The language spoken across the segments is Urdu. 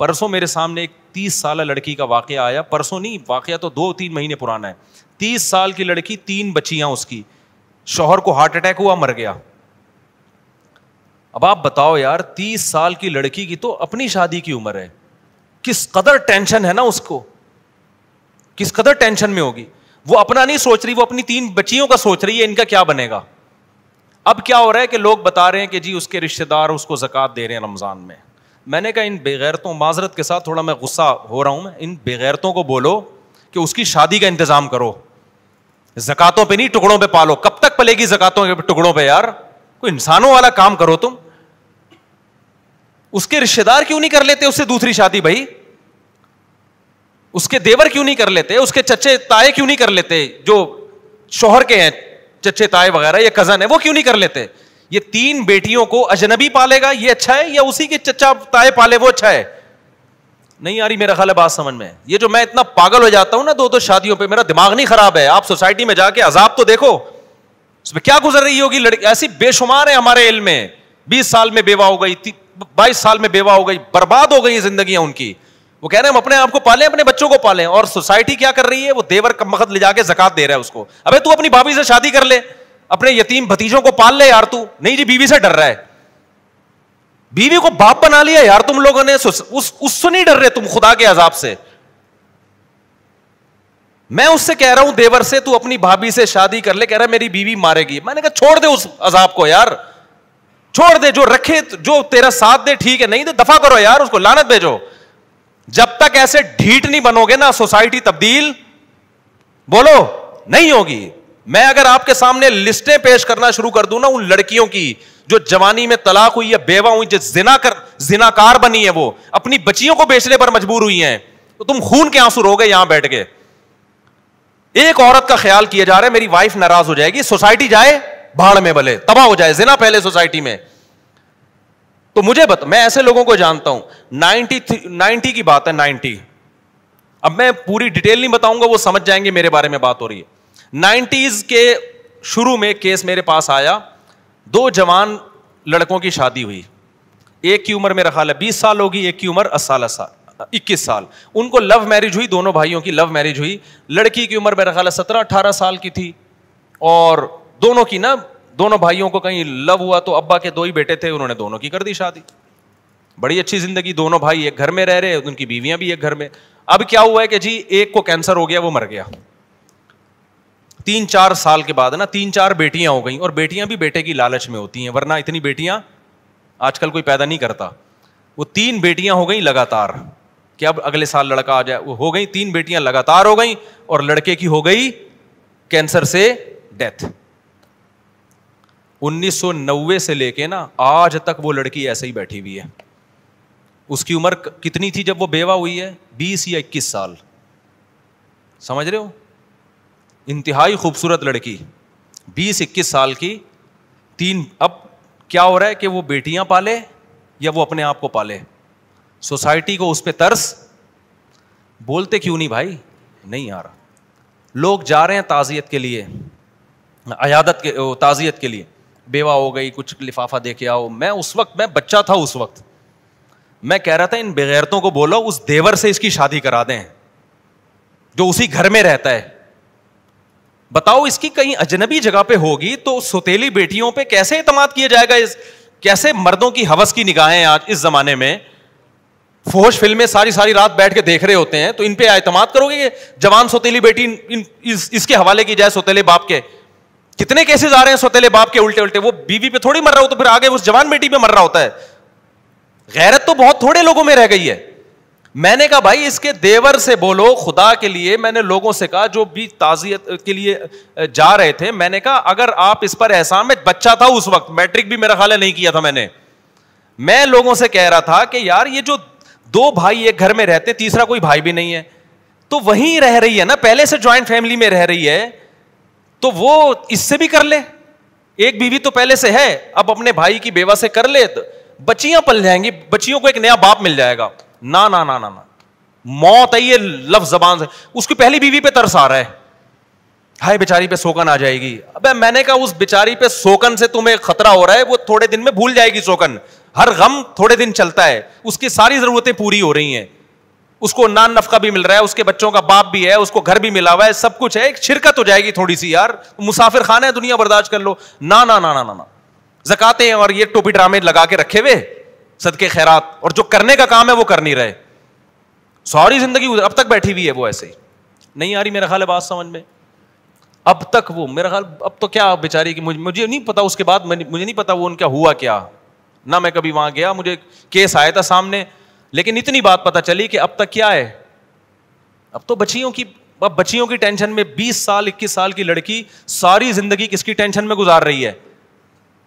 پرسوں میرے سامنے ایک 30 سالہ لڑکی کا واقعہ آیا, پرسوں نہیں, واقعہ تو 2-3 مہینے پرانا ہے. 30 سال کی لڑکی, 3 بچیاں اس کی, شوہر کو ہارٹ اٹیک ہوا, مر گیا. اب آپ بتاؤ یار, 30 سال کی لڑکی کی تو اپنی شادی کی عمر ہے, کس قدر ٹینشن ہے نا اس کو, کس قدر ٹینشن میں ہوگی. وہ اپنا نہیں سوچ رہی, وہ اپنی 3 بچیوں کا سوچ رہی ہے, ان کا کیا بنے گا. اب کیا ہو رہا ہے کہ لوگ بتا رہے ہیں کہ جی اس کے رشتہ دار اس کو زکوٰۃ دے رہے ہیں رمضان میں. میں نے کہا ان بےغیرتوں, معذرت کے ساتھ تھوڑا میں غصہ ہو رہا ہوں, میں ان بےغیرتوں کو بولو کہ اس کی شادی کا انتظام کرو, زکاتوں پہ نہیں ٹکڑوں پہ پالو. کب تک پلے گی زکاتوں کے ٹکڑوں پہ یار, کوئی انسانوں والا کام کرو تم. اس کے رشتہ دار کیوں نہیں کر لیتے اس سے دوسری شادی بھائی, اس کے دیور کیوں نہیں کر لیتے, اس کے چچے تائے کیوں نہیں کر لیتے, جو شوہر کے ہیں چچے تائے وغیرہ یا کزن ہے وہ کیوں نہیں کر لیتے. یہ 3 بیٹیوں کو اجنبی پالے گا یہ اچھا ہے, یا اسی کے چچا تائے پالے وہ اچھا ہے. نہیں آ رہی میرا خیال ہے بات سمجھ میں. یہ جو میں اتنا پاگل ہو جاتا ہوں نا 2 شادیوں پہ, میرا دماغ نہیں خراب ہے. آپ سوسائٹی میں جا کے عذاب تو دیکھو, اس میں کیا گزر رہی ہوگی لڑکی. ایسی بے شمار ہے ہمارے علم میں, 20 سال میں بیوہ ہو گئی, 22 سال میں بیوہ ہو گئی, برباد ہو گئی زندگیاں ان کی. وہ کہہ رہے ہیں ہم اپنے آپ کو پالیں, اپنے بچوں کو پالیں, اور سوسائٹی کیا کر رہی ہے, وہ دیور کا مقد لے جا کے زکات دے رہا ہے اس کو. ابے تو اپنی بھابھی سے شادی کر لے, اپنے یتیم بھتیجوں کو پال لے یار. تو نہیں جی بیوی سے ڈر رہا ہے, بیوی کو باپ بنا لیا یار تم لوگوں نے, اس سے نہیں ڈر رہے تم خدا کے عذاب سے. میں اس سے کہہ رہا ہوں دیور سے تو اپنی بھابھی سے شادی کر لے, کہہ رہا ہے میری بیوی مارے گی. میں نے کہا چھوڑ دے اس عذاب کو یار, چھوڑ دے, جو رکھے جو تیرا ساتھ دے ٹھیک ہے, نہیں دے دفع کرو یار, اس کو لعنت بھیجو. جب تک ایسے ڈھیٹ نہیں بنو گے نا سوسائٹی تبدیل بولو نہیں ہوگی. میں اگر آپ کے سامنے لسٹیں پیش کرنا شروع کر دوں نا ان لڑکیوں کی جو جوانی میں طلاق ہوئی یا بیوہ ہوئی, جو زناکار بنی ہے, وہ اپنی بچیوں کو بیچنے پر مجبور ہوئی ہیں, تو تم خون کے آنسو رو گے یہاں بیٹھ کے. ایک عورت کا خیال کیا جا رہا ہے میری وائف ناراض ہو جائے گی, سوسائٹی جائے بھاڑ میں, بھلے تباہ ہو جائے, زنا پہلے سوسائٹی میں. تو مجھے میں ایسے لوگوں کو جانتا ہوں. 90 کی بات ہے, 90. اب میں پوری ڈیٹیل نہیں بتاؤں گا, وہ سمجھ جائیں گے میرے بارے میں بات ہو رہی ہے. 90s کے شروع میں کیس میرے پاس آیا, 2 جوان لڑکوں کی شادی ہوئی. ایک کی عمر میرا خیال ہے 20 سال ہوگی, ایک کی عمر 21 سال. ان کو لو میرج ہوئی, دونوں بھائیوں کی لو میرج ہوئی. لڑکی کی عمر میرا خیال ہے 17-18 سال کی تھی, اور دونوں کی نا, دونوں بھائیوں کو کہیں لو ہوا تو ابا کے 2 ہی بیٹے تھے, انہوں نے دونوں کی کر دی شادی. بڑی اچھی زندگی, دونوں بھائی ایک گھر میں رہ رہے, ان کی بیویاں بھی ایک گھر میں. اب کیا ہوا ہے کہ جی ایک کو کینسر ہو گیا, وہ مر گیا. 3-4 سال کے بعد نا 3-4 بیٹیاں ہو گئیں, اور بیٹیاں بھی بیٹے کی لالچ میں ہوتی ہیں, ورنہ اتنی بیٹیاں آج کل کوئی پیدا نہیں کرتا. وہ 3 بیٹیاں ہو گئیں لگاتار, کہ اب اگلے سال لڑکا آ جائے. وہ ہو گئیں 3 بیٹیاں لگاتار ہو گئیں, اور لڑکے کی ہو گئی کینسر سے ڈیتھ. 1990 سے لے کے نا آج تک وہ لڑکی ایسے ہی بیٹھی ہوئی ہے. اس کی عمر کتنی تھی جب وہ بیوہ ہوئی ہے؟ 20 یا 21 سال. سمجھ رہے ہو, انتہائی خوبصورت لڑکی 20-21 سال کی. 3 اب کیا ہو رہا ہے کہ وہ بیٹیاں پالے یا وہ اپنے آپ کو پالے. سوسائٹی کو اس پہ ترس, بولتے کیوں نہیں بھائی, نہیں آ رہا. لوگ جا رہے ہیں تعزیت کے لیے, عیادت کے تعزیت کے لیے, بیوہ ہو گئی, کچھ لفافہ دے کے آؤ. میں اس وقت, میں بچہ تھا اس وقت, میں کہہ رہا تھا ان بغیرتوں کو بولو اس دیور سے اس کی شادی کرا دیں جو اسی گھر میں رہتا ہے. بتاؤ اس کی کہیں اجنبی جگہ پہ ہوگی تو سوتیلی بیٹیوں پہ کیسے اعتماد کیا جائے گا. کیسے مردوں کی ہوس کی نگاہیں آج اس زمانے میں, فحش فلمیں ساری رات بیٹھ کے دیکھ رہے ہوتے ہیں, تو ان پہ اعتماد کرو گے کہ جوان سوتیلی بیٹی اس کے حوالے کی جائے سوتیلے باپ کے. کتنے کیسز آ رہے ہیں سوتیلے باپ کے الٹے, وہ بیوی پہ تھوڑی مر رہا ہو تو پھر آگے اس جوان بیٹی پہ مر رہا ہوتا ہے. غیرت تو بہت تھوڑے لوگوں میں رہ گئی ہے. میں نے کہا بھائی اس کے دیور سے بولو خدا کے لیے. میں نے لوگوں سے کہا جو بھی تعزیت کے لیے جا رہے تھے, میں نے کہا اگر آپ اس پر احسان, میں بچہ تھا اس وقت, میٹرک بھی میرا خیال ہے نہیں کیا تھا میں لوگوں سے کہہ رہا تھا کہ یار یہ جو 2 بھائی ایک گھر میں رہتے, تیسرا کوئی بھائی بھی نہیں ہے, تو وہیں رہ رہی ہے نا, پہلے سے جوائنٹ فیملی میں رہ رہی ہے, تو وہ اس سے بھی کر لے. ایک بیوی تو پہلے سے ہے, اب اپنے بھائی کی بیوہ سے کر لے, بچیاں پل جائیں گی, بچیوں کو ایک نیا باپ مل جائے گا. نا نا نا نا, موت ہے یہ لفظ زبان سے. اس کی پہلی بیوی پہ ترس آ رہا ہے, ہائے بیچاری پہ سوکن آ جائے گی. ابے میں نے کہا اس بیچاری پہ سوکن سے تمہیں خطرہ ہو رہا ہے, وہ تھوڑے دن میں بھول جائے گی سوکن. ہر غم تھوڑے دن چلتا ہے, اس کی ساری ضرورتیں پوری ہو رہی ہیں, اس کو نان نفقہ بھی مل رہا ہے, اس کے بچوں کا باپ بھی ہے, اس کو گھر بھی ملا ہوا ہے, سب کچھ ہے, ایک شرکت ہو جائے گی تھوڑی سی, یار مسافر خانہ ہے دنیا, برداشت کر لو. نا نا نا نا نا, زکاتیں اور یہ ٹوپی ڈرامے لگا کے رکھے ہوئے, صدقے خیرات, اور جو کرنے کا کام ہے وہ کر نہیں رہے, ساری زندگی اب تک بیٹھی ہوئی ہے وہ ایسے ہی. نہیں آ رہی میرا خیال ہے بات سمجھ میں, اب تک وہ میرا خیال, اب تو کیا بیچاری کی, مجھے نہیں پتا اس کے بعد, مجھے نہیں پتا وہ ان کا ہوا کیا, نہ میں کبھی وہاں گیا, مجھے کیس آیا تھا سامنے, لیکن اتنی بات پتا چلی کہ اب تک کیا ہے, اب تو بچیوں کی ٹینشن میں 20 سال 21 سال کی لڑکی ساری زندگی کس کی ٹینشن میں گزار رہی ہے,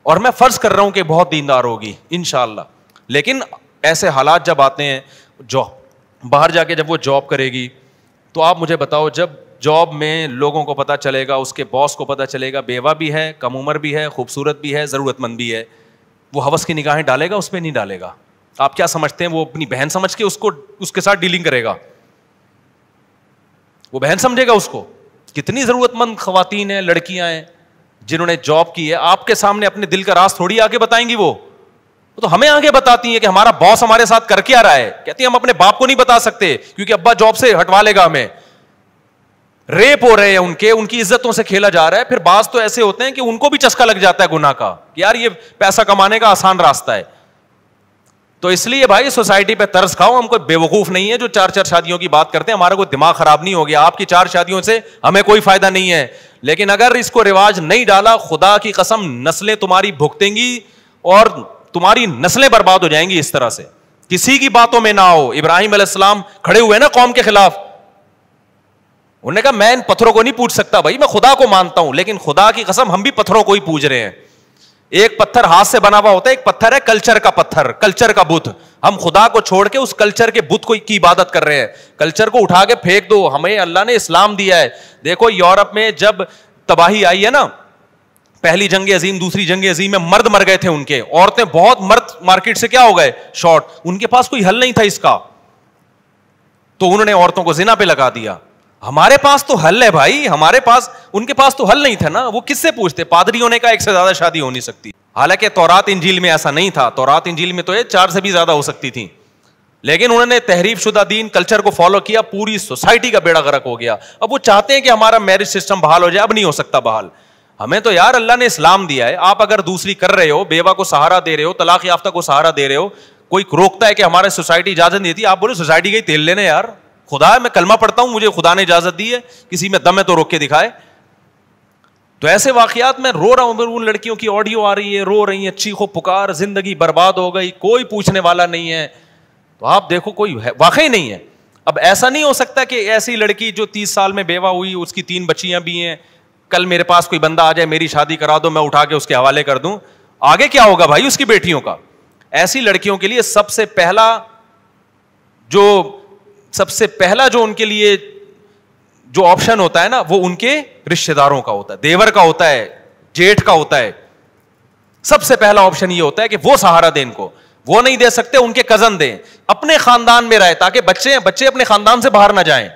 اور میں فرض کر رہا ہوں کہ بہت دیندار ہوگی انشاءاللہ, لیکن ایسے حالات جب آتے ہیں, جو باہر جا کے جب وہ جاب کرے گی, تو آپ مجھے بتاؤ, جب جاب میں لوگوں کو پتا چلے گا, اس کے باس کو پتا چلے گا بیوہ بھی ہے, کم عمر بھی ہے, خوبصورت بھی ہے, ضرورت مند بھی ہے, وہ ہوس کی نگاہیں ڈالے گا اس پہ؟ نہیں ڈالے گا. آپ کیا سمجھتے ہیں وہ اپنی بہن سمجھ کے اس کے ساتھ ڈیلنگ کرے گا؟ وہ بہن سمجھے گا اس کو؟ کتنی ضرورت مند خواتین ہیں, لڑکیاں ہیں جنہوں نے جاب کی ہے, آپ کے سامنے اپنے دل کا راز تھوڑی آگے بتائیں گی, وہ تو ہمیں آگے بتاتی ہیں کہ ہمارا باس ہمارے ساتھ کر کے آ رہا ہے. کہتی ہیں ہم اپنے باپ کو نہیں بتا سکتے کیونکہ ابا جاب سے ہٹوا لے گا ہمیں, ریپ ہو رہے ہیں ان کی عزتوں سے کھیلا جا رہا ہے. پھر بعض تو ایسے ہوتے ہیں کہ ان کو بھی چسکا لگ جاتا ہے گناہ کا, کہ یار یہ پیسہ کمانے کا آسان راستہ ہے. تو اس لیے بھائی سوسائٹی پہ ترس کھاؤ, ہم کوئی بیوقوف نہیں ہے جو 4 شادیوں کی بات کرتے ہیں, ہمارا کوئی دماغ خراب نہیں ہو گیا, آپ کی 4 شادیوں سے ہمیں کوئی فائدہ نہیں ہے, لیکن اگر اس کو رواج نہیں ڈالا, خدا کی قسم نسلیں تمہاری بھگتیں گی اور تمہاری نسلیں برباد ہو جائیں گی اس طرح سے. کسی کی باتوں میں نہ آؤ. ابراہیم علیہ السلام کھڑے ہوئے نا قوم کے خلاف, انہوں نے کہا میں ان پتھروں کو نہیں پوچھ سکتا, بھائی میں خدا کو مانتا ہوں, لیکن خدا کی قسم ہم بھی پتھروں کو ہی پوج رہے ہیں. ایک پتھر ہاتھ سے بنا ہوا ہوتا ہے, ایک پتھر ہے کلچر کا پتھر, کلچر کا بت. ہم خدا کو چھوڑ کے اس کلچر کے بت کی عبادت کر رہے ہیں. کلچر کو اٹھا کے پھینک دو, ہمیں اللہ نے اسلام دیا ہے. دیکھو یورپ میں جب تباہی آئی ہے نا, پہلی جنگ عظیم, دوسری جنگ عظیم میں مرد مر گئے تھے ان کے, عورتیں بہت, مرد مارکیٹ سے کیا ہو گئے شارٹ, ان کے پاس کوئی حل نہیں تھا اس کا, تو انہوں نے عورتوں کو زنا پہ لگا دیا. ہمارے پاس تو حل ہے بھائی, ہمارے پاس, ان کے پاس تو حل نہیں تھا نا, وہ کس سے پوچھتے؟ پادریوں نے کہا ایک سے زیادہ شادی ہو نہیں سکتی, حالانکہ تورات انجیل میں ایسا نہیں تھا, تورات انجیل میں تو یہ 4 سے بھی زیادہ ہو سکتی تھی, لیکن انہوں نے تحریف شدہ دین کلچر کو فالو کیا, پوری سوسائٹی کا بیڑا غرق ہو گیا. اب وہ چاہتے ہیں کہ ہمارا میرج سسٹم بحال ہو جائے, اب نہیں ہو سکتا بحال. ہمیں تو یار اللہ نے اسلام دیا ہے, آپ اگر دوسری کر رہے ہو, بیوہ کو سہارا دے رہے ہو, طلاق یافتہ کو سہارا دے رہے ہو, کوئی روکتا ہے کہ ہمارے سوسائٹی اجازت دیتی ہے؟ آپ بولے سوسائٹی کا ہی تیل لینے یار, خدا ہے میں کلمہ پڑھتا ہوں, مجھے خدا نے اجازت دی ہے, کسی میں دم ہے تو روک کے دکھائے. تو ایسے واقعات میں رو رہا ہوں, ان لڑکیوں کی آڈیو آ رہی ہے, رو رہی ہیں, چیخو پکار, زندگی برباد ہو گئی, کوئی پوچھنے والا نہیں ہے. تو آپ دیکھو کوئی واقعی نہیں ہے. اب ایسا نہیں ہو سکتا کہ ایسی لڑکی جو 30 سال میں بیوہ ہوئی, اس کی 3 بچیاں بھی ہیں, کل میرے پاس کوئی بندہ آ جائے, میری شادی کرا دو, میں اٹھا کے اس کے حوالے کر دوں, آگے کیا ہوگا بھائی اس کی بیٹیوں کا؟ ایسی لڑکیوں کے لیے سب سے پہلا جو ان کے لیے جو آپشن ہوتا ہے نا, وہ ان کے رشتہ داروں کا ہوتا ہے, دیور کا ہوتا ہے, جیٹھ کا ہوتا ہے. سب سے پہلا آپشن یہ ہوتا ہے کہ وہ سہارا دیں ان کو, وہ نہیں دے سکتے ان کے کزن دیں, اپنے خاندان میں رہے تاکہ بچے اپنے خاندان سے باہر نہ جائیں.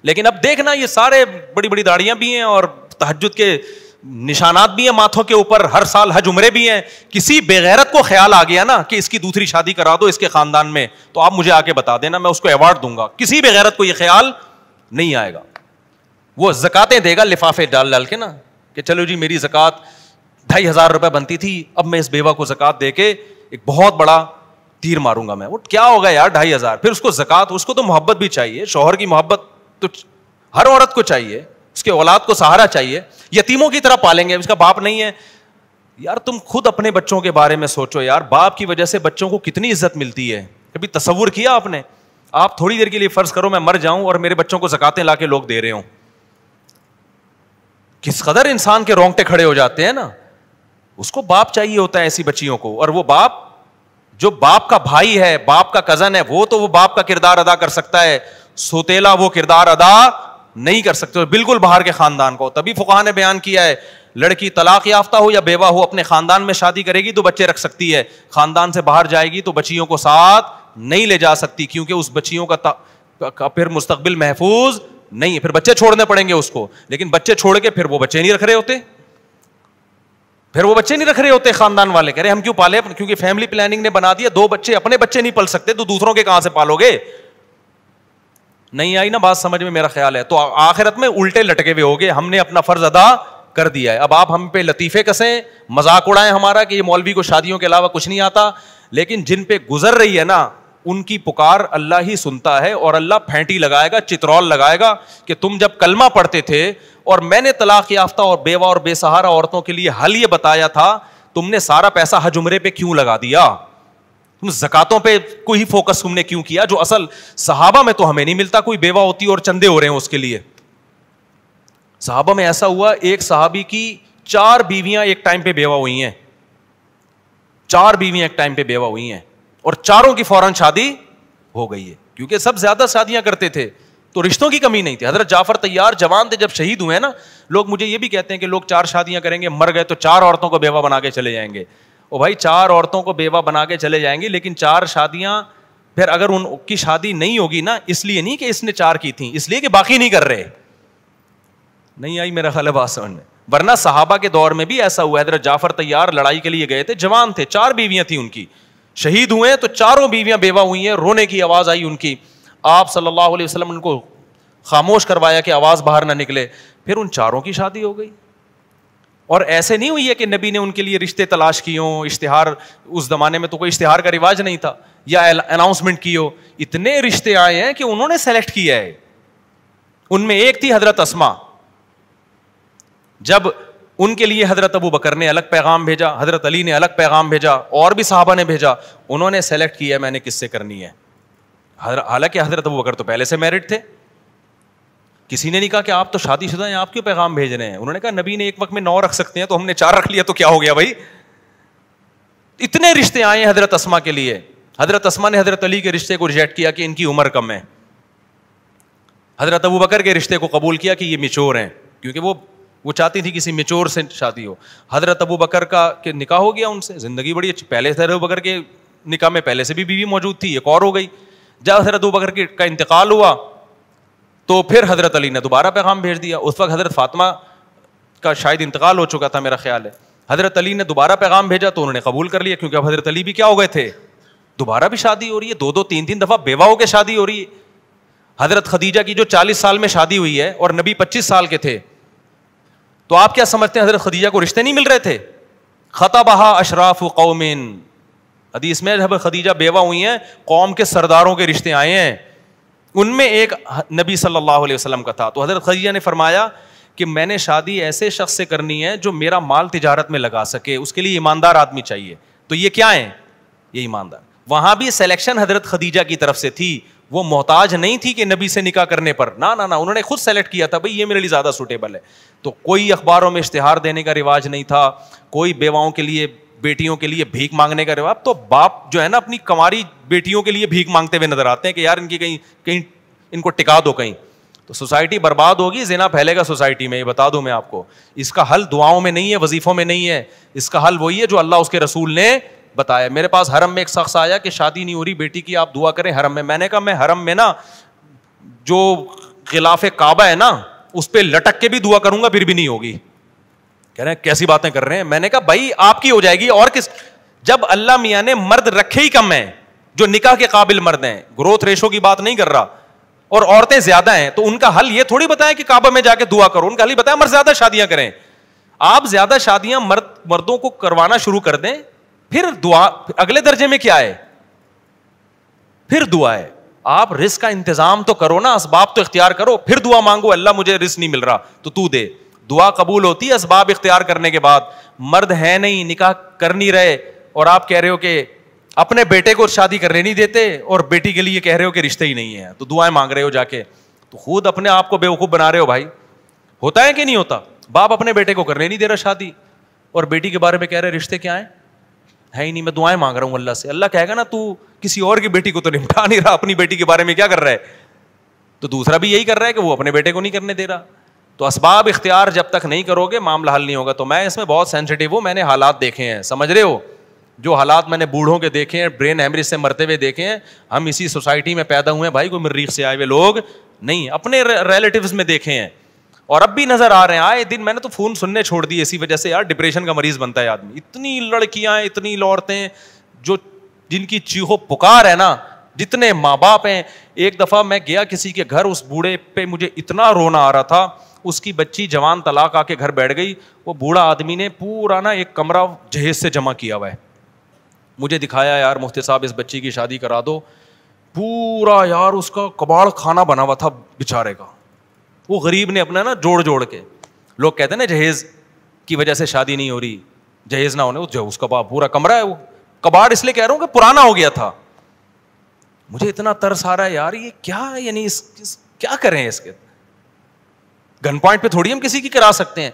لیکن اب دیکھنا یہ سارے بڑی بڑی داڑیاں بھی ہیں اور تہجد کے نشانات بھی ہیں ماتھوں کے اوپر, ہر سال حج عمرے بھی ہیں. کسی بےغیرت کو خیال آ گیا نا کہ اس کی دوسری شادی کرا دو اس کے خاندان میں, تو آپ مجھے آ کے بتا دینا, میں اس کو ایوارڈ دوں گا. کسی بےغیرت کو یہ خیال نہیں آئے گا. وہ زکاتیں دے گا لفافے ڈال ڈال کے نا, کہ چلو جی میری زکات 2,500 روپے بنتی تھی, اب میں اس بیوہ کو زکات دے کے ایک بہت بڑا تیر ماروں گا میں. وہ کیا ہوگا یار 2,500, پھر اس کو زکات, اس کو تو محبت بھی چاہیے, شوہر کی محبت تو ہر عورت کو چاہیے, اس کے اولاد کو سہارا چاہیے. یتیموں کی طرح پالیں گے, اس کا باپ نہیں ہے یار. تم خود اپنے بچوں کے بارے میں سوچو یار, باپ کی وجہ سے بچوں کو کتنی عزت ملتی ہے. کبھی تصور کیا آپ نے؟ آپ تھوڑی دیر کے لیے فرض کرو میں مر جاؤں اور میرے بچوں کو زکاتیں لا کے لوگ دے رہے ہوں, کس قدر انسان کے رونگٹے کھڑے ہو جاتے ہیں نا. اس کو باپ چاہیے ہوتا ہے ایسی بچیوں کو, اور وہ باپ جو باپ کا بھائی ہے, باپ کا کزن ہے, وہ تو وہ باپ کا کردار ادا کر سکتا ہے, سوتیلا وہ کردار ادا نہیں کر سکتے, بالکل باہر کے خاندان کو. تبھی فقہاء نے بیان کیا ہے لڑکی طلاق یافتہ ہو یا بیوہ ہو, اپنے خاندان میں شادی کرے گی تو بچے رکھ سکتی ہے, خاندان سے باہر جائے گی تو بچیوں کو ساتھ نہیں لے جا سکتی, کیونکہ اس بچیوں کا پھر مستقبل محفوظ نہیں ہے, پھر بچے چھوڑنے پڑیں گے اس کو. لیکن بچے چھوڑ کے پھر وہ بچے نہیں رکھ رہے ہوتے, پھر وہ بچے نہیں رکھ رہے ہوتے خاندان والے, کہہ رہے ہم کیوں پالے, کیونکہ فیملی پلاننگ نے بنا دیا 2 بچے, اپنے بچے نہیں پل سکتے تو دوسروں کے کہاں سے پالو گے. نہیں آئی نا بات سمجھ میں میرا خیال ہے. تو آخرت میں الٹے لٹکے ہوئے ہوگے, ہم نے اپنا فرض ادا کر دیا ہے. اب آپ ہم پہ لطیفے کسیں, مذاق اڑائیں ہمارا کہ یہ مولوی کو شادیوں کے علاوہ کچھ نہیں آتا, لیکن جن پہ گزر رہی ہے نا ان کی پکار اللہ ہی سنتا ہے, اور اللہ پھینٹی لگائے گا, چترول لگائے گا کہ تم جب کلمہ پڑھتے تھے اور میں نے طلاق یافتہ اور بیوہ اور بے سہارا عورتوں کے لیے حل یہ بتایا تھا, تم نے سارا پیسہ حج عمرے پہ کیوں لگا دیا, تم زکاتوں پہ کوئی فوکس تم نے کیوں کیا, جو اصل صحابہ میں تو ہمیں نہیں ملتا, کوئی بیوہ ہوتی اور چندے ہو رہے ہیں اس کے لیے. صحابہ میں ایسا ہوا, ایک صحابی کی 4 بیویاں ایک ٹائم پہ بیوہ ہوئی ہیں, 4 بیویاں ایک ٹائم پہ بیوہ ہوئی ہیں, اور چاروں کی فوراً شادی ہو گئی ہے, کیونکہ سب زیادہ شادیاں کرتے تھے تو رشتوں کی کمی نہیں تھی. حضرت جعفر طیار جوان تھے جب شہید ہوئے نا, لوگ مجھے یہ بھی کہتے ہیں کہ لوگ 4 شادیاں کریں گے, مر گئے تو 4 عورتوں کو بیوہ بنا کے چلے جائیں گے. او بھائی 4 عورتوں کو بیوہ بنا کے چلے جائیں گے, لیکن 4 شادیاں پھر اگر ان کی شادی نہیں ہوگی نا, اس لیے نہیں کہ اس نے 4 کی تھیں, اس لیے کہ باقی نہیں کر رہے. نہیں آئی میرا خیال ہے بات سمجھ میں. ورنہ صحابہ کے دور میں بھی ایسا ہوا. حضرت جعفر طیار لڑائی کے لیے گئے تھے, جوان تھے, 4 بیویاں تھیں ان کی, شہید ہوئے ہیں تو 4 بیویاں بیوہ ہوئی ہیں. رونے کی آواز آئی ان کی, آپ صلی اللہ علیہ وسلم نے ان کو خاموش کروایا کہ آواز باہر نہ نکلے, پھر ان 4 کی شادی ہو گئی. اور ایسے نہیں ہوئی ہے کہ نبی نے ان کے لیے رشتے تلاش کیے ہوں, اشتہار, اس زمانے میں تو کوئی اشتہار کا رواج نہیں تھا, یا اناؤنسمنٹ کی ہو. اتنے رشتے آئے ہیں کہ انہوں نے سلیکٹ کیا ہے. ان میں ایک تھی حضرت اسما, جب ان کے لیے حضرت ابو بکر نے الگ پیغام بھیجا, حضرت علی نے الگ پیغام بھیجا, اور بھی صحابہ نے بھیجا, انہوں نے سلیکٹ کیا میں نے کس سے کرنی ہے. حالانکہ حضرت ابو بکر تو پہلے سے میرڈ تھے. کسی نے نہیں کہا کہ آپ تو شادی شدہ ہیں, آپ کیوں پیغام بھیج رہے ہیں. انہوں نے کہا نبی نے ایک وقت میں 9 رکھ سکتے ہیں, تو ہم نے 4 رکھ لیا تو کیا ہو گیا بھائی. اتنے رشتے آئے ہیں حضرت اسما کے لیے. حضرت اسما نے حضرت علی کے رشتے کو ریجیکٹ کیا کہ ان کی عمر کم ہے. حضرت ابو بکر کے رشتے کو قبول کیا کہ یہ میچور ہیں, کیونکہ وہ چاہتی تھی کسی میچور سے شادی ہو. حضرت ابو بکر کا کہ نکاح ہو گیا ان سے, زندگی بڑی اچھی. پہلے حضرت ابو بکر کے نکاح میں پہلے سے بھی بیوی موجود تھی, ایک اور ہو گئی. جب حضرت ابو بکر کا انتقال ہوا تو پھر حضرت علی نے دوبارہ پیغام بھیج دیا. اس وقت حضرت فاطمہ کا شاید انتقال ہو چکا تھا میرا خیال ہے. حضرت علی نے دوبارہ پیغام بھیجا تو انہوں نے قبول کر لیا, کیونکہ اب حضرت علی بھی کیا ہو گئے تھے, دوبارہ بھی شادی ہو رہی ہے, 2 3 دفعہ بیوہ ہو کے شادی ہو رہی ہے. حضرت خدیجہ کی جو 40 سال میں شادی ہوئی ہے اور نبی 25 سال کے تھے, تو آپ کیا سمجھتے ہیں حضرت خدیجہ کو رشتے نہیں مل رہے تھے؟ خطبہا اشراف قوم, حدیث میں جب خدیجہ بیوہ ہوئی ہیں قوم کے سرداروں کے رشتے آئے ہیں, ان میں ایک نبی صلی اللہ علیہ وسلم کا تھا. تو حضرت خدیجہ نے فرمایا کہ میں نے شادی ایسے شخص سے کرنی ہے جو میرا مال تجارت میں لگا سکے, اس کے لیے ایماندار آدمی چاہیے. تو یہ کیا ہیں, یہ ایماندار. وہاں بھی سلیکشن حضرت خدیجہ کی طرف سے تھی, وہ محتاج نہیں تھی کہ نبی سے نکاح کرنے پر, نہ انہوں نے خود سلیکٹ کیا تھا بھائی یہ میرے لیے زیادہ سوٹیبل ہے. تو کوئی اخباروں میں اشتہار دینے کا رواج نہیں تھا, کوئی بیواؤں کے لیے بیٹیوں کے لیے بھیک مانگنے کا رواج. تو باپ جو ہے نا اپنی کماری بیٹیوں کے لیے بھیک مانگتے ہوئے نظر آتے ہیں کہ یار ان کی کہیں ان کو ٹکا دو کہیں. تو سوسائٹی برباد ہوگی, زنا پھیلے گا سوسائٹی میں, یہ بتا دوں میں آپ کو. اس کا حل دعاؤں میں نہیں ہے, وظیفوں میں نہیں ہے, اس کا حل وہی ہے جو اللہ اس کے رسول نے بتایا. میرے پاس حرم میں ایک شخص آیا کہ شادی نہیں ہو رہی بیٹی کی, آپ دعا کریں حرم میں. میں نے کہا میں حرم میں نا جو غلاف کعبہ ہے نا اس پہ لٹک کے بھی دعا کروں گا پھر بھی نہیں ہوگی. کہہ رہے ہیں کیسی باتیں کر رہے ہیں. میں نے کہا بھائی آپ کی ہو جائے گی اور کس, جب اللہ میاں نے مرد رکھے ہی کم ہیں جو نکاح کے قابل مرد ہیں, گروتھ ریشو کی بات نہیں کر رہا, اور عورتیں زیادہ ہیں, تو ان کا حل یہ تھوڑی بتایا کہ کعبہ میں جا کے دعا کرو. ان کا حل ہی بتایا مرد زیادہ شادیاں کریں. آپ زیادہ شادیاں مردوں کو کروانا شروع کر دیں, پھر دعا اگلے درجے میں کیا ہے, پھر دعا ہے. آپ رزق کا انتظام تو کرو نا, اسباب تو اختیار کرو, پھر دعا مانگو اللہ مجھے رزق نہیں مل رہا تو دے. دعا قبول ہوتی ہے اسباب اختیار کرنے کے بعد. مرد ہے نہیں, نکاح کر نہیں رہے, اور آپ کہہ رہے ہو کہ اپنے بیٹے کو شادی کرنے نہیں دیتے اور بیٹی کے لیے کہہ رہے ہو کہ رشتے ہی نہیں ہیں, تو دعائیں مانگ رہے ہو جا کے, تو خود اپنے آپ کو بیوقوف بنا رہے ہو بھائی. ہوتا ہے کہ نہیں ہوتا؟ باپ اپنے بیٹے کو کرنے نہیں دے رہا شادی, اور بیٹی کے بارے میں کہہ رہے رشتے کیا ہیں, ہے ہی نہیں, میں دعائیں مانگ رہا ہوں اللہ سے. اللہ کہے گا نا تو کسی اور کی بیٹی کو تو نمٹا نہیں رہا, اپنی بیٹی کے بارے میں کیا کر رہا ہے. تو دوسرا بھی یہی کر رہا ہے کہ وہ اپنے بیٹے کو نہیں کرنے دے رہا. تو اسباب اختیار جب تک نہیں کرو گے معاملہ حل نہیں ہوگا. تو میں اس میں بہت سینسٹیو ہوں, میں نے حالات دیکھے ہیں, سمجھ رہے ہو, جو حالات میں نے بوڑھوں کے دیکھے ہیں, برین ہیمریج سے مرتے ہوئے دیکھے ہیں. ہم اسی سوسائٹی میں پیدا ہوئے ہیں بھائی, کوئی مریخ سے آئے ہوئے لوگ نہیں, اپنے ریلیٹیوز میں دیکھے ہیں. اور اب بھی نظر آ رہے ہیں آئے دن. میں نے تو فون سننے چھوڑ دی اسی وجہ سے یار, ڈپریشن کا مریض بنتا ہے آدمی. اتنی لڑکیاں, اتنی عورتیں جو جن کی چیخو پکار ہے نا, جتنے ماں باپ ہیں. ایک دفعہ میں گیا کسی کے گھر, اس بوڑھے پہ مجھے اتنا رونا آ رہا تھا. اس کی بچی جوان طلاق آ کے گھر بیٹھ گئی. وہ بوڑھا آدمی نے پورا نا ایک کمرہ جہیز سے جمع کیا ہوا ہے. مجھے دکھایا یار مفتی صاحب اس بچی کی شادی کرا دو. پورا یار اس کا کباڑ کھانا بنا ہوا تھا بیچارے کا. وہ غریب نے اپنا نا جوڑ کے, لوگ کہتے ہیں نا جہیز کی وجہ سے شادی نہیں ہو رہی, جہیز نہ ہونے, اس کا پورا کمرہ ہے. وہ کباڑ اس لیے کہہ رہا ہوں کہ پرانا ہو گیا تھا. مجھے اتنا ترس آ رہا ہے یار, یہ کیا یعنی کیا کریں اس کے. گن پوائنٹ پہ تھوڑی ہم کسی کی کرا سکتے ہیں.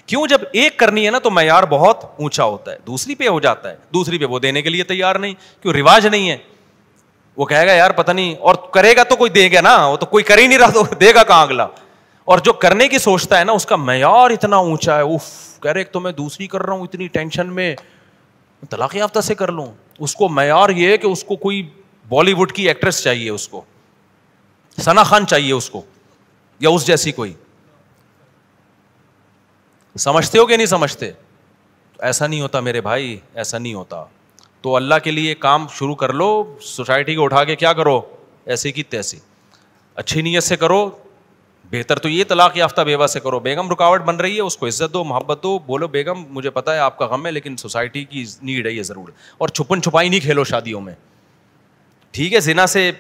کیوں, جب ایک کرنی ہے نا تو معیار بہت اونچا ہوتا ہے, دوسری پہ ہو جاتا ہے. دوسری پہ وہ دینے کے لیے تیار نہیں, کیوں, رواج نہیں ہے. وہ کہے گا یار پتہ نہیں, اور کرے گا تو کوئی دے گا نا, وہ تو کوئی کر ہی نہیں رہا تو دے گا کہاں اگلا. اور جو کرنے کی سوچتا ہے نا اس کا معیار اتنا اونچا ہے. اف, کہہ رہے ایک تو میں دوسری کر رہا ہوں اتنی ٹینشن میں, طلاق یافتہ سے کر لوں. اس کو معیار یہ ہے کہ اس کو کوئی بالی ووڈ کی ایکٹریس چاہیے, اس کو ثنا خان چاہیے اس کو, یا اس جیسی کوئی. سمجھتے ہو کہ نہیں سمجھتے؟ ایسا نہیں ہوتا میرے بھائی, ایسا نہیں ہوتا. تو اللہ کے لیے کام شروع کر لو. سوسائٹی کو اٹھا کے کیا کرو, ایسی کی تیسی, اچھی نیت سے کرو. بہتر تو یہ طلاق یافتہ بیوہ سے کرو. بیگم رکاوٹ بن رہی ہے, اس کو عزت دو, محبت دو, بولو بیگم مجھے پتا ہے آپ کا غم ہے لیکن سوسائٹی کی نیڈ ہے یہ ضرور. اور چھپن چھپائی نہیں کھیلو شادیوں میں. ٹھیک ہے, زنا سے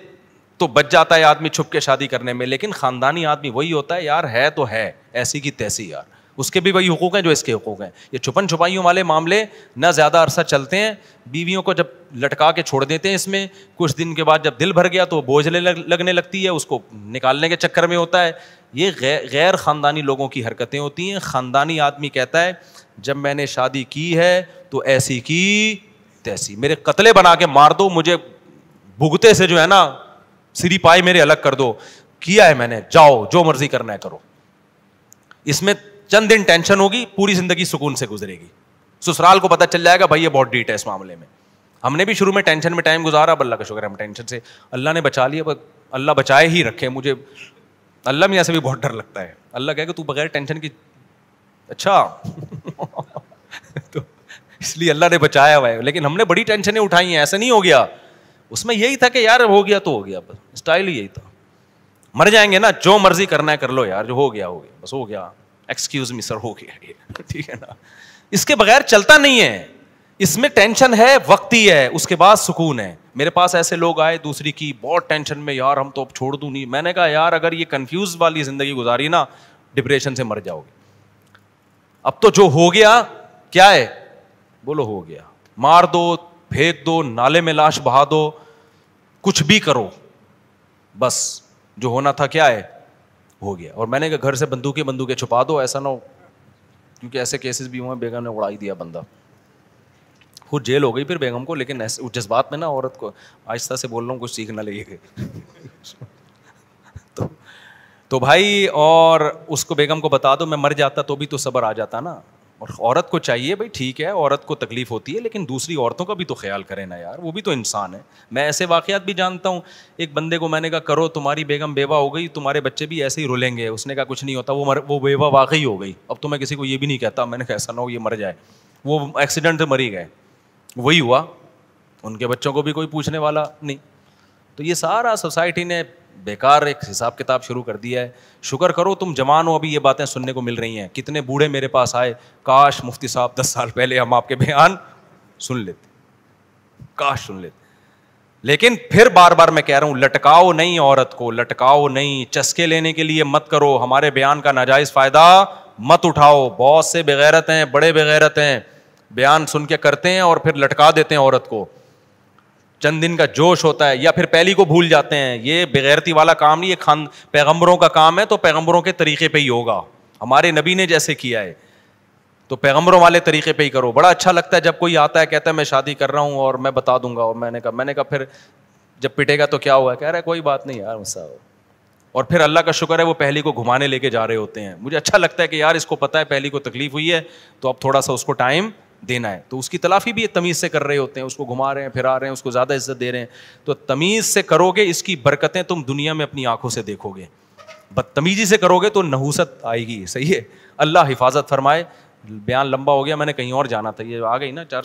تو بچ جاتا ہے آدمی چھپ کے شادی کرنے میں, لیکن خاندانی آدمی وہی ہوتا ہے یار, ہے تو ہے ایسی کی تیسی یار, اس کے بھی وہی حقوق ہیں جو اس کے حقوق ہیں. یہ چھپن چھپائیوں والے معاملے نہ زیادہ عرصہ چلتے ہیں. بیویوں کو جب لٹکا کے چھوڑ دیتے ہیں اس میں, کچھ دن کے بعد جب دل بھر گیا تو بوجھ لگنے لگتی ہے, اس کو نکالنے کے چکر میں ہوتا ہے. یہ غیر خاندانی لوگوں کی حرکتیں ہوتی ہیں. خاندانی آدمی کہتا ہے جب میں نے شادی کی ہے تو ایسی کی تیسی, میرے قتلے بنا کے مار دو, مجھے بھگتے سے جو ہے نا سری پائے میرے الگ کر دو, کیا ہے میں نے, جاؤ جو مرضی کرنا ہے کرو. اس میں چند دن ٹینشن ہوگی, پوری زندگی سکون سے گزرے گی. سسرال کو پتہ چل جائے گا بھائی یہ بہت ڈیٹ ہے اس معاملے میں. ہم نے بھی شروع میں ٹینشن میں ٹائم گزارا, اب اللہ کا شکر ہے ہم ٹینشن سے اللہ نے بچا لیا. اللہ بچائے ہی رکھے. مجھے اللہ میاں سے بھی بہت ڈر لگتا ہے. اللہ کہے کہ تو بغیر ٹینشن کی, اچھا تو اس لیے اللہ نے بچایا ہوا ہے. لیکن ہم نے بڑی ٹینشنیں اٹھائی ہیں, ایسا نہیں ہو گیا. اس میں یہی تھا کہ یار ہو گیا تو ہو گیا, بس اسٹائل ہی یہی تھا. مر جائیں گے نا, جو مرضی کرنا ہے کر لو یار, جو ہو گیا ہو گیا, بس ہو گیا, ایکسکیوز می سر ہو گیا یہ, ٹھیک ہے نا. اس کے بغیر چلتا نہیں ہے. اس میں ٹینشن ہے وقتی ہے, اس کے بعد سکون ہے. میرے پاس ایسے لوگ آئے دوسری کی بہت ٹینشن میں, یار ہم تو اب چھوڑ دوں نہیں. میں نے کہا یار اگر یہ کنفیوز والی زندگی گزاری نا, ڈپریشن سے مر جاؤ گے. اب تو جو ہو گیا کیا ہے, بولو ہو گیا, مار دو, پھینک دو, نالے میں لاش بہا دو, کچھ بھی کرو, بس جو ہونا تھا کیا ہے ہو گیا. اور میں نے کہا گھر سے بندوقیں چھپا دو, ایسا نہ ہو, کیونکہ ایسے کیسز بھی ہوئے بیگم نے اڑائی دیا بندہ, خود جیل ہو گئی پھر بیگم کو. لیکن ایسے جذبات میں نا عورت کو آہستہ سے بول رہا ہوں, کچھ سیکھ نہ لگے تو بھائی, اور اس کو بیگم کو بتا دو, میں مر جاتا تو بھی تو صبر آ جاتا نا. اور عورت کو چاہیے بھائی, ٹھیک ہے عورت کو تکلیف ہوتی ہے لیکن دوسری عورتوں کا بھی تو خیال کرے نا یار, وہ بھی تو انسان ہے. میں ایسے واقعات بھی جانتا ہوں. ایک بندے کو میں نے کہا کرو, تمہاری بیگم بیوہ ہو گئی, تمہارے بچے بھی ایسے ہی رولیں گے. اس نے کہا کچھ نہیں ہوتا, وہ بیوہ واقعی ہو گئی. اب تو میں کسی کو یہ بھی نہیں کہتا, میں نے کہا ایسا نہ ہو یہ مر جائے, وہ ایکسیڈنٹ سے مری گئے, وہی ہوا, ان کے بچوں کو بھی کوئی پوچھنے والا نہیں. تو یہ سارا سوسائٹی نے بیکار ایک حساب کتاب شروع کر دیا ہے. شکر کرو تم جوان ہو, ابھی یہ باتیں سننے کو مل رہی ہیں. کتنے بوڑھے میرے پاس آئے, کاش مفتی صاحب 10 سال پہلے ہم آپ کے بیان سن لیتے, کاش سن لیتے. لیکن پھر بار بار میں کہہ رہا ہوں, لٹکاؤ نہیں عورت کو, لٹکاؤ نہیں, چسکے لینے کے لیے مت کرو, ہمارے بیان کا ناجائز فائدہ مت اٹھاؤ. بہت سے بغیرت ہیں, بڑے بغیرت ہیں, بیان سن کے کرتے ہیں اور پھر لٹکا دیتے ہیں عورت کو. چند دن کا جوش ہوتا ہے, یا پھر پہلی کو بھول جاتے ہیں. یہ بغیرتی والا کام نہیں, یہ پیغمبروں کا کام ہے, تو پیغمبروں کے طریقے پہ ہی ہوگا. ہمارے نبی نے جیسے کیا ہے تو پیغمبروں والے طریقے پہ ہی کرو. بڑا اچھا لگتا ہے جب کوئی آتا ہے کہتا ہے میں شادی کر رہا ہوں اور میں بتا دوں گا, اور میں نے کہا پھر جب پٹے گا تو کیا ہوا, کہہ رہا ہے کوئی بات نہیں یار مسا. اور پھر اللہ کا شکر ہے وہ پہلی کو گھمانے لے کے جا رہے ہوتے ہیں. مجھے اچھا لگتا ہے کہ یار اس کو پتہ ہے پہلی کو تکلیف ہوئی ہے تو اب تھوڑا سا اس کو ٹائم دینا ہے, تو اس کی تلافی بھی تمیز سے کر رہے ہوتے ہیں, اس کو گھما رہے ہیں, پھرا رہے ہیں, اس کو زیادہ عزت دے رہے ہیں. تو تمیز سے کرو گے, اس کی برکتیں تم دنیا میں اپنی آنکھوں سے دیکھو گے. بدتمیزی سے کرو گے تو نحوست آئے گی. صحیح ہے, اللہ حفاظت فرمائے. بیان لمبا ہو گیا, میں نے کہیں اور جانا تھا, یہ آ گئی نا 4